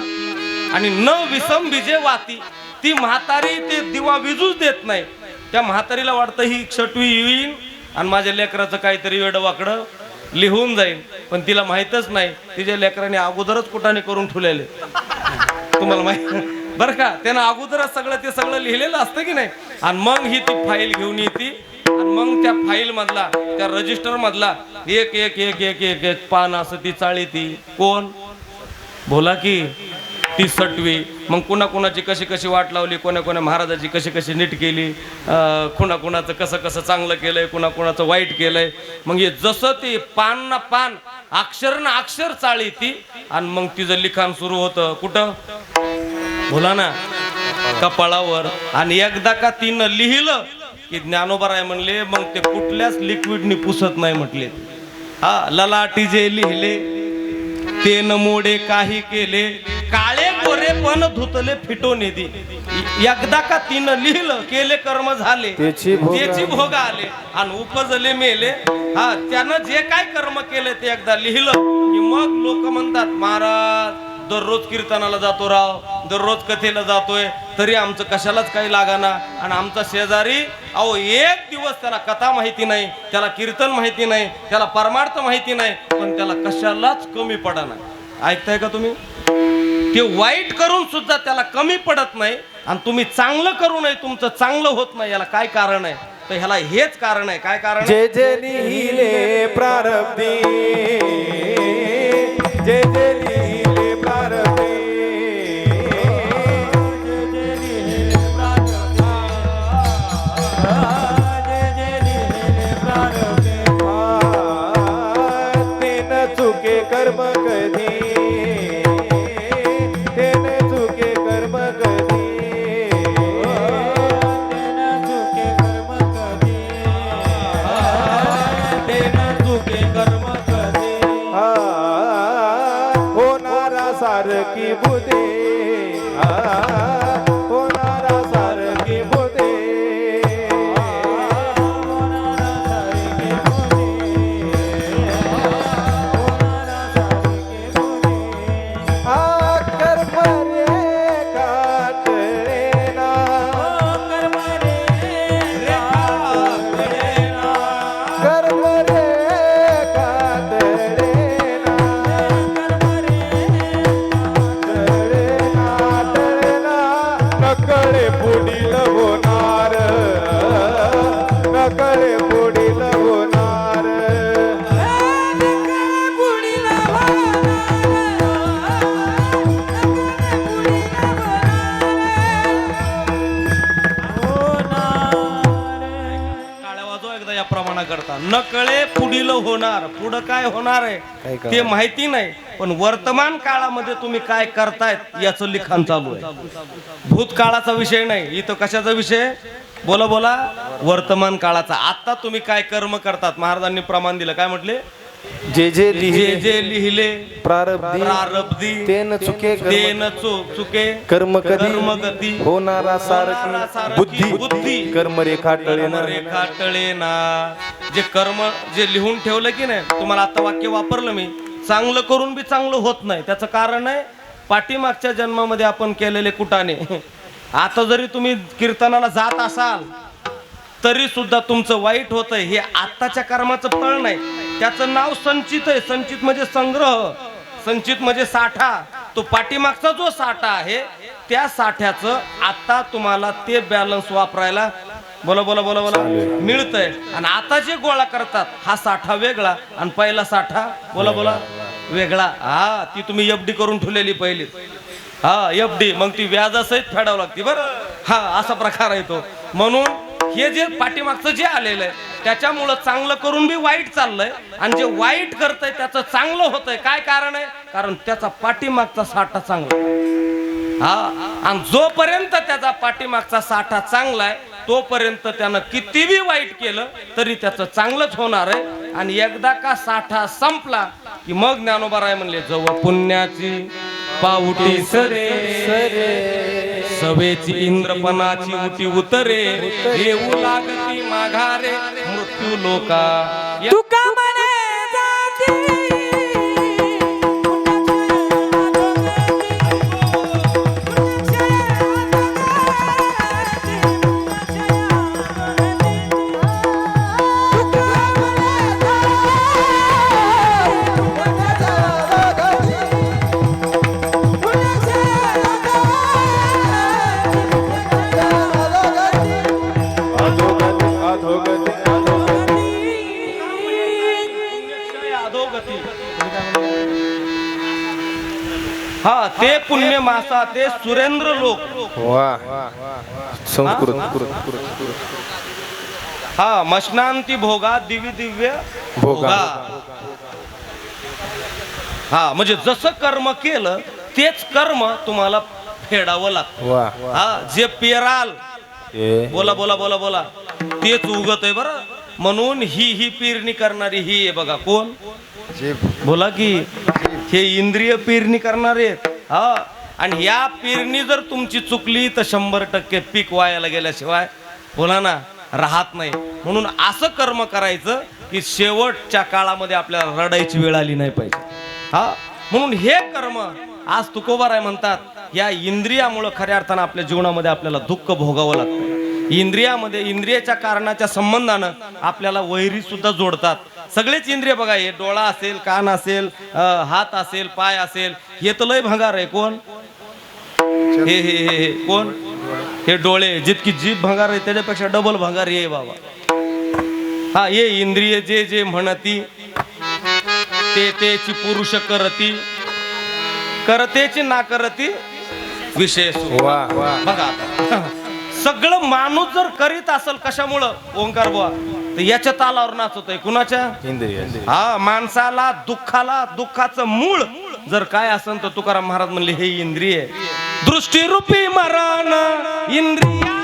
S1: आणि न विसम विजे वाती. ती म्हातारी ते दिवा विजूच देत नाही. त्या म्हातारीला वाटतं ही सटवी येईन आणि माझ्या लेकराचं काहीतरी वेडवाकडं लिहून जाईल. पण तिला माहीतच नाही तिच्या लेकराने अगोदरच कुठाने करून ठेवलेले. तुम्हाला माहित बरं का, त्यानं अगोदरच ते सगळं लिहिलेलं असतं की नाही. आणि मग ही ती फाईल घेऊन येते. आणि मग त्या फाईल मधला, त्या रजिस्टर मधला एक एक एक एक एक एक पान असं ती चाळी. ती कोण? बोला की, ती सटवी. मग कुणाकुणाची कशी कशी वाट लावली, कोण्या कोण्या महाराजाची कशी कशी नीट केली, कुणाकुणाचं कसं कसं चांगलं केलंय, कुणाकुणाचं वाईट केलंय. मग हे जसं ती पान ना पान, अक्षर ना अक्षर चाळी ती. आणि मग तिचं लिखाण सुरू होतं कुठं? बोला ना, कपाळावर. आणि एकदा का तिनं लिहिलं की ज्ञानोबा म्हणले मग ते कुठल्याच लिक्विडनी पुसत नाही म्हटले. हा ललाटी जे लिहिले ते न मोडे काही केले, काळे गोरे पण धुतले फिटो नेदी. एकदा का तिनं लिहिलं, केले कर्म झाले, त्याची भोग आले आणि उपजले मेले. हा त्यानं जे काय कर्म केले ते एकदा लिहिलं की मग लोक म्हणतात महाराज दररोज कीर्तनाला जातो राव, दररोज कथेला जातोय, तरी आमचं कशालाच काही लागाना. आणि आमचा शेजारी अहो एक दिवस त्याला कथा माहिती नाही, त्याला कीर्तन माहिती नाही, त्याला परमार्थ माहिती नाही, पण त्याला कशालाच कमी पडाना. ऐकताय का तुम्ही? ते वाईट करून सुद्धा त्याला कमी पडत नाही आणि तुम्ही चांगलं करूनही तुमचं चांगलं होत नाही. याला काय कारण आहे? तर ह्याला हेच कारण आहे. काय कारण?
S2: जे जे लिहिले प्रारब्धी, जे जे लिहिले प्रारब्धी, चुके कर्म कधी, तेन चुके कर्म कधी, तेन चुके कर्म कधी, तेन चुके कर्म कधी, होणारा सारखी बुद्धे, होणारा सारखी बुद्धे,
S1: करता न कळे पुढील होणार. पुढं काय होणार आहे ते माहिती नाही, पण वर्तमान काळामध्ये तुम्ही काय करतायत याचं लिखाण चालू आहे. भूतकाळाचा विषय नाही इथं. कशाचा विषय? बोला बोला. वर्तमान काळाचा. आता तुम्ही काय कर्म करतात? महाराजांनी प्रमाण दिलं. काय म्हटले?
S2: जे जे
S1: लिहिले प्रारब्धी,
S2: तेन चुके
S1: चुके
S2: कर्म
S1: कधी,
S2: होणारा सारखी बुद्धी कर्म रेखा
S1: टळे ना. जे कर्म जे लिहून ठेवलं की नाही, तुम्हाला आता वाक्य वापरलं मी, चांगलं करून बी चांगलं होत नाही. त्याचं कारण आहे पाठीमागच्या जन्मामध्ये आपण केलेले कुटाने. आता जरी तुम्ही कीर्तनाला जात असाल तरी सुद्धा तुमचं वाईट होतंय. हे आत्ताच्या कर्माचं फळ नाही, त्याचं नाव संचित आहे. संचित म्हणजे संग्रह, संचित म्हणजे साठा. तो पाठीमागचा जो साठा आहे त्या साठ्याचं आता तुम्हाला ते बॅलन्स वापरायला बोला बोला बोला बोला मिळतंय. आणि आता जे गोळा करतात हा साठा वेगळा आणि पहिला साठा बोला बोला वेगळा. हा, ती तुम्ही एफडी करून ठेवलेली पहिली. हा, एफडी, मग ती व्याजासहित फेडावं लागते बरं. हा, असा प्रकार आहे तो. म्हणून हे जे पाठीमागचं जे आलेलं आहे त्याच्यामुळं चांगलं करून बी वाईट चाललंय, आणि जे वाईट करतंय त्याचं चांगलं होतंय. काय कारण आहे? कारण त्याचा पाठीमागचा साठा चांगला. हा, आणि जोपर्यंत त्याचा पाठीमागचा साठा चांगला आहे तोपर्यंत त्यानं किती बी वाईट केलं तरी त्याचं चांगलंच होणार आहे. आणि एकदा का साठा संपला की मग ज्ञानोबा म्हणले, जवळ पुण्याची पाऊटी सरे सवेची इंद्रपणाची उटी उतरे, येऊ लागती माघारे मृत्यू लोका.
S3: तुका म्हणे जाती
S1: हा, ते पुण्य मासा, ते सुरेंद्र लोक.
S2: संस्कृत.
S1: हा, मशनांती भोगा दिव्य दिव्य भोगा. हा, म्हणजे जसं कर्म केलं तेच कर्म तुम्हाला फेडावं लागतं. हा, जे पेराल बोला बोला बोला बोला तेच उगत आहे बरं. म्हणून ही पेरणी करणारी ही आहे बघा. कोण? बोला की हे इंद्रिय पेरणी करणारे आहेत. हा, आणि या पेरणी जर तुमची चुकली तर 100% पीक वायाला गेल्याशिवाय बोला ना राहत नाही. म्हणून असं कर्म करायचं की शेवटच्या काळामध्ये आपल्याला रडायची वेळ आली नाही पाहिजे. हा, म्हणून हे कर्म आज तुकोबाराय म्हणतात, या इंद्रियामुळे खऱ्या अर्थानं आपल्या जीवनामध्ये आपल्याला दुःख भोगावं लागतं. इंद्रियामध्ये इंद्रियाच्या कारणाच्या संबंधानं आपल्याला वैरी सुद्धा जोडतात. सगळेच इंद्रिय बघा, हे डोळा असेल, कान असेल, हात असेल, पाय असेल, हे तर लय भंगार आहे. कोण? हे कोण हे डोळे जितकी जीभ भंगार आहे त्याच्यापेक्षा डबल भंगार ये बाबा. हा ये इंद्रिय जे जे म्हणती ते तेची पुरुष करती करतेची ना करती विशेष. बघा आता सगळं माणूस जर करीत असेल कशामुळं ओंकार बुवा तर याच्या तालावर नाचतोय कुणाच्या
S2: इंद्रिय.
S1: हा माणसाला दुःखाचं मूळ जर काय असेल तर तुकाराम महाराज म्हणले हे इंद्रिय दृष्टीरूपी मरण इंद्रियाच्या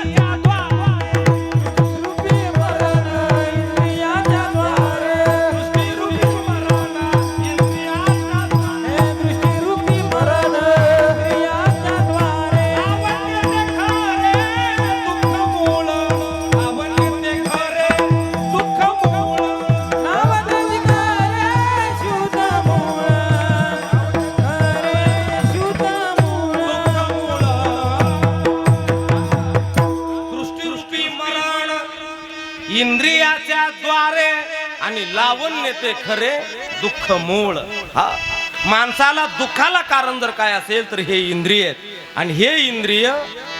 S1: इंद्रियाच्या द्वारे आणि लावण्य ते खरे दुःख मूळ. हा माणसाला दुःखाला कारण जर काय असेल तर हे इंद्रिय आहेत आणि हे इंद्रिय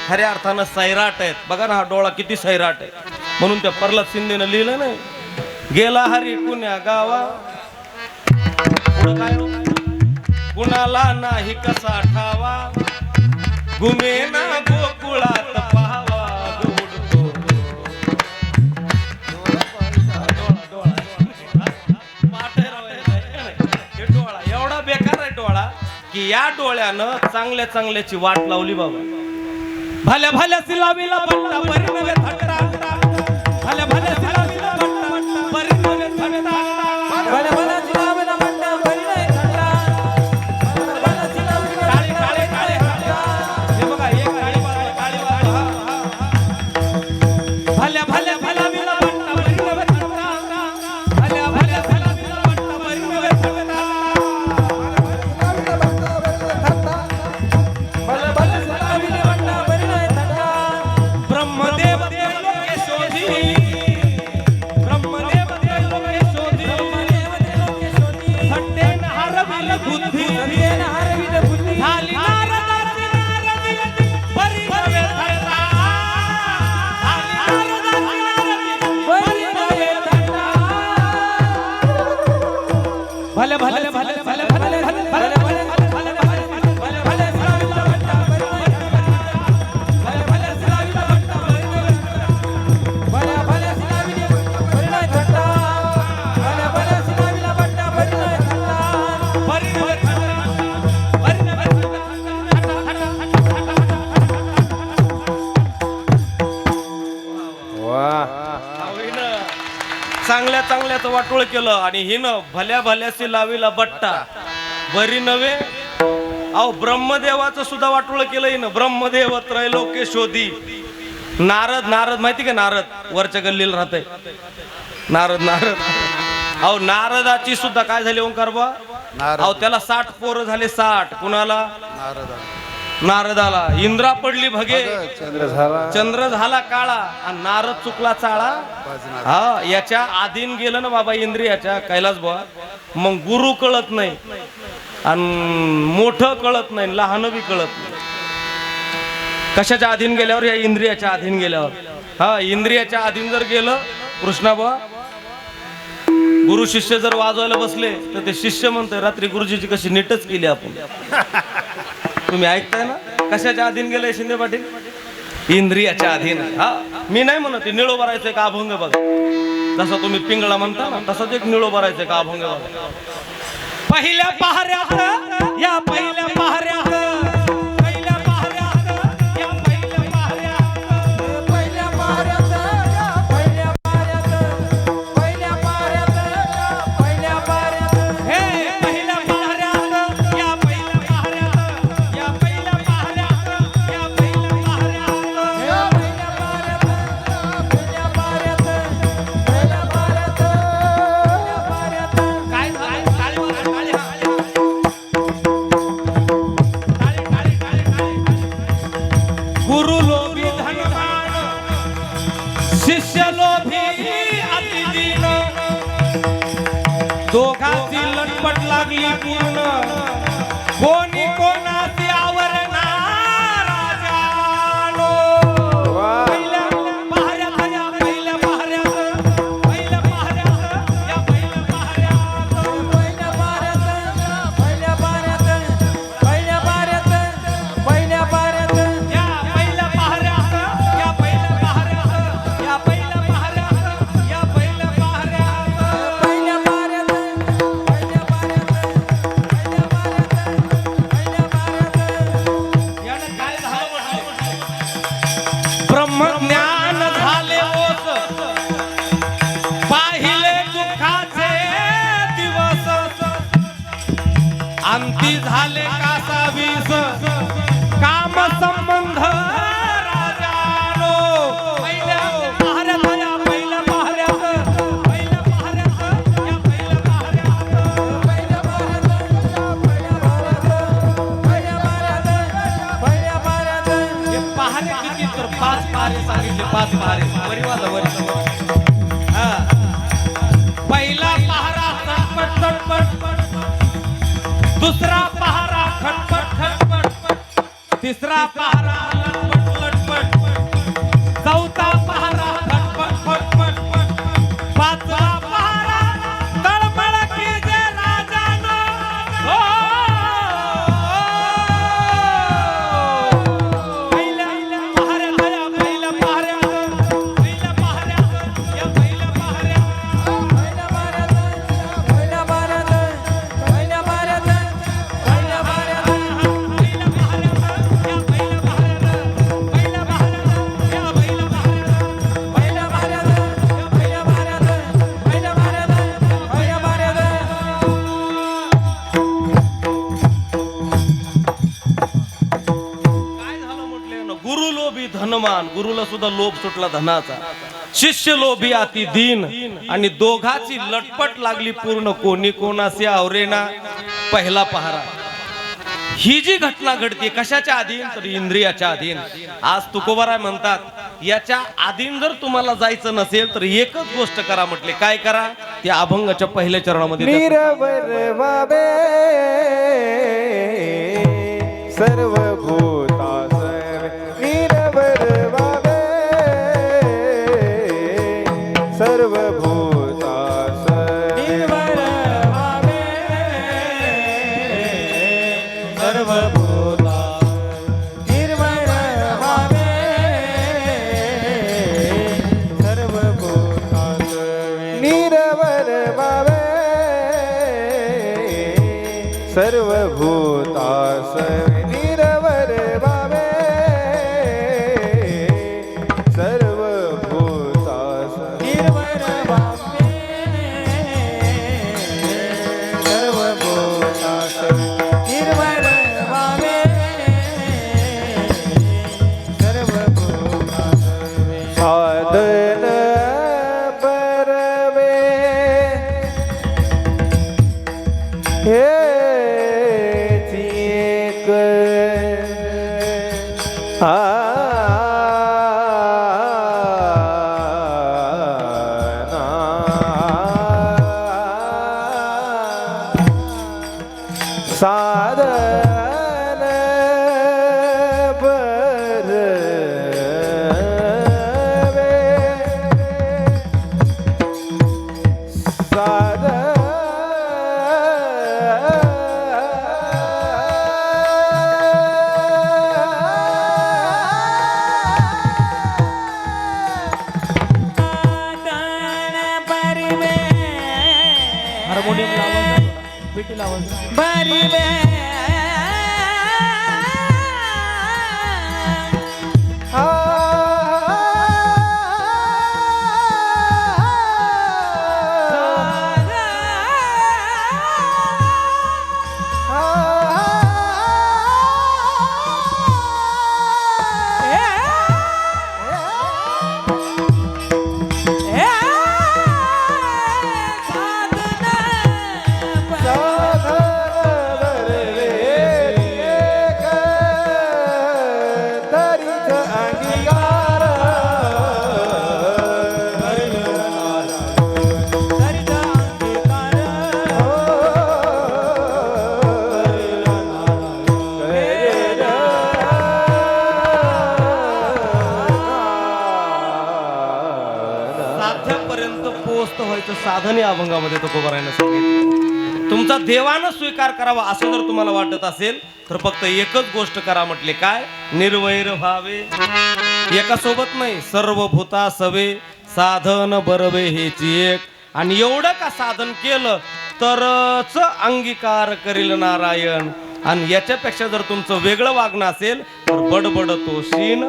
S1: खऱ्या अर्थानं सैराट आहेत. बघा ना हा डोळा किती सैराट आहे. म्हणून त्या प्रल्हाद शिंदेनं लिहिलं नाही गेला हरी कुण्या गावा पुढं काय हो? कुणाला नाही कसा ठावा गुमे ना गोकुळात पाहावा. की या डोळ्यानं चांगल्या चांगल्याची वाट लावली बाबा. भल्या भल्या सिलावीला बट्टा बरी नव्हे थट्टा भल्या भल्या सिलावीला बट्टा बरी नव्हे थट्टा भल्या भल्या सिलावीला बट्टा बरी नव्हे थट्टा काळे काळे काळे हे बघा एक काळी काळी भल्या भल्या सिलावीला बट्टा बरी नव्हे थट्टा भल्या भल्या सिलावीला बट्टा बरी नव्हे थट्टा भले भले भले भले भले भले चांगल्या चांगल्याचं वाटोळ केलं आणि हिनं भल्या भल्याशी लावीला बट्टा बरी नव्हे. अहो ब्रह्मदेवाचं सुद्धा वाटोळ केलं हिनं. ब्रह्मदेव त्रैलोक्य शोधी नारद नारद माहिती का नारद वरच्या गल्लीला राहतय नारद नारद. अहो नारदाची सुद्धा काय झाली ओंकार बा अहो त्याला 60 पोरं झाले 60. कुणाला नारदाला. इंद्रा पडली भगे चंद्र झाला काळा आणि नारद चुकला चाळा. हा याच्या आधीन गेलं ना बाबा इंद्रियाच्या कैलास बुवा. मग गुरु कळत नाही आणि मोठं कळत नाही लहान बी कळत नाही. कशाच्या अधीन गेल्यावर या इंद्रियाच्या अधीन गेल्यावर. हा इंद्रियाच्या अधीन जर गेलं कृष्णा बुवा गुरु शिष्य जर वाजवायला बसले तर ते शिष्य म्हणतोय रात्री गुरुजीची कशी नीटच केली आपण. तुम्ही ऐकताय ना कशाच्या अधीन गेलंय शिंदे पाटील इंद्रियाच्या अधीन. हा मी नाही म्हणत निळो भरायचंय का अभंग बघा तसा तुम्ही पिंगळा म्हणता ना तसाच एक निळो भरायचंय का अभंग बघा. पहिल्या पहाऱ्यात या पहिल्या पहाऱ्यात पहिल्या पहाऱ्यात या पहिल्या पहाऱ्यात पहिल्या पहाऱ्यात या पहिल्या पहाऱ्यात पहिल्या पहाऱ्यात या पहिल्या पहाऱ्यात हे पहिल्या पहाऱ्यात या पहिल्या पहाऱ्यात या पहिल्या पहाऱ्यात या पहिल्या पहाऱ्यात या पहिल्या पहाऱ्यात पहिल्या पहाऱ्यात पहिल्या पहाऱ्यात काय झालं काळी गुरु लोभी धनवान शिष्य लोभी अतिदीन दोघांची लटपट लागली पूर्ण कोणी कोणाची आवरणा अगदी झाले कासावीस काम संबंध राजानो. पहिल्या पहाऱ्यात या पहिल्या पहाऱ्यात, पहिल्या पहाऱ्यात या पहिल्या पहाऱ्यात, पहिल्या पहाऱ्यात या पहिल्या पहाऱ्यात. हे पहारे किती तर 5 पहारे सांगितले, 5 पहारे. वरी वाजा वरी. हा, पहिला पहारा चटपट चटपट, दुसरा पहारा खटपट खटपट, तिसरा पहारा लटपट लटपट, चौथा पहारा खटपट खटपट, पाचवा पहारा तळमळ की जे राजानो. हो, पहिल्या पहाऱ्यात या पहिल्या पहाऱ्यात, पहिल्या पहाऱ्यात या पहिल्या पहाऱ्यात, पहिल्या पहाऱ्यात पहिल्या पहाऱ्यात, पहिल्या पहाऱ्यात पहिल्या पहाऱ्यात, पहिल्या पहाऱ्यात या पहिल्या पहाऱ्यात, पहिल्या पहाऱ्यात या पहिल्या पहाऱ्यात, पहिल्या पहाऱ्यात या पहिल्या पहाऱ्यात, पहिल्या पहाऱ्यात पहिल्या पहाऱ्यात. काय झालं म्हटले ना, गुरु लोभी धनवान. गुरुला सुद्धा लोभ सुटला धनाचा. शिष्य लोभी अति दीन. आणि दोघाची लटपट लागली पूर्ण, कोणी कोणाचे आवरेना. पहिला पहारा. ही जी घटना घडते कशाच्या अधीन, तर इंद्रियाच्या अधीन. आज तुकोबाराय म्हणतात, याच्या अधीन जर तुम्हाला जायचं नसेल तर एकच गोष्ट करा म्हटले. काय करा, ते अभंगाच्या पहिल्या चरणामध्ये त्याचं-
S2: निरवर वावे सर्वभूतास, निरवर वावे सर्वभूतास,
S1: निर्भर व्हावे सर्वभूतास, निर्भर व्हावे
S2: सर्वभूतास, निरवर वावे सर्वभूतास, निरवर वावे सर्वभूतास,
S1: निर्भर व्हावे
S2: सर्वभूतास,
S1: निर्भर व्हावे
S2: सर्वभूतास. साधन परमे हेची एक साधन परमे
S1: हार्मोनियम लावा, पेटी लावा. साध्यापर्यंत पोहोचत व्हायचं साधन या अभंगामध्ये तुकोबारायनं सांगितलं. तुमचा देवानं स्वीकार करावा असं जर तुम्हाला वाटत असेल तर फक्त एकच गोष्ट करा म्हटले. काय, निर्वैर व्हावे. एका सोबत नाही, सर्व भूता सवे साधन बरवे हेची एक. आणि एवढं का साधन केलं तरच अंगीकार करील नारायण. आणि याच्यापेक्षा जर तुमचं वेगळं वागणं असेल तर बडबड तो शीन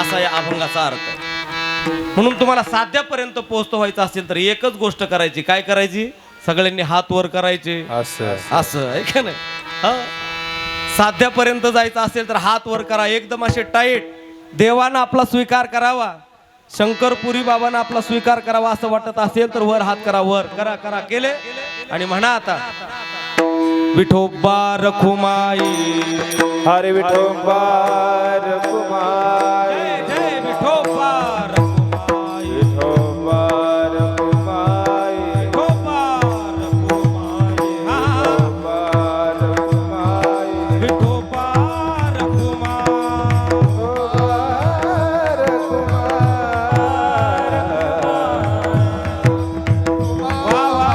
S1: असा या अभंगाचा अर्थ आहे. म्हणून तुम्हाला साध्यापर्यंत पोहोचतो व्हायचं असेल तर एकच गोष्ट करायची. काय करायची? सगळ्यांनी हात वर करायचे
S2: असं
S1: असं आहे का नाही हा साध्यापर्यंत जायचं असेल तर हात वर करा एकदम असे टाईट देवानं आपला स्वीकार करावा शंकरपुरी बाबांना आपला स्वीकार करावा असं वाटत असेल तर वर हात करा वर करा करा केले आणि म्हणा आता विठोबा रखुमाई
S2: हरे विठोबा रखुमाई
S1: जय जय विठोबा रखुमाई
S2: विठोबा रखुमाई
S1: विठोबा रखुमाई हा,
S2: विठोबा रखुमाई
S1: विठोबा रखुमाई वा वा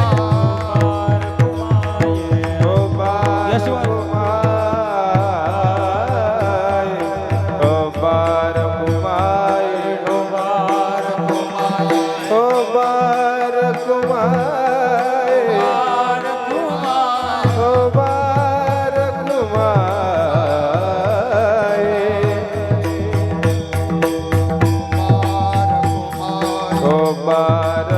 S1: यशवंत
S2: Bye.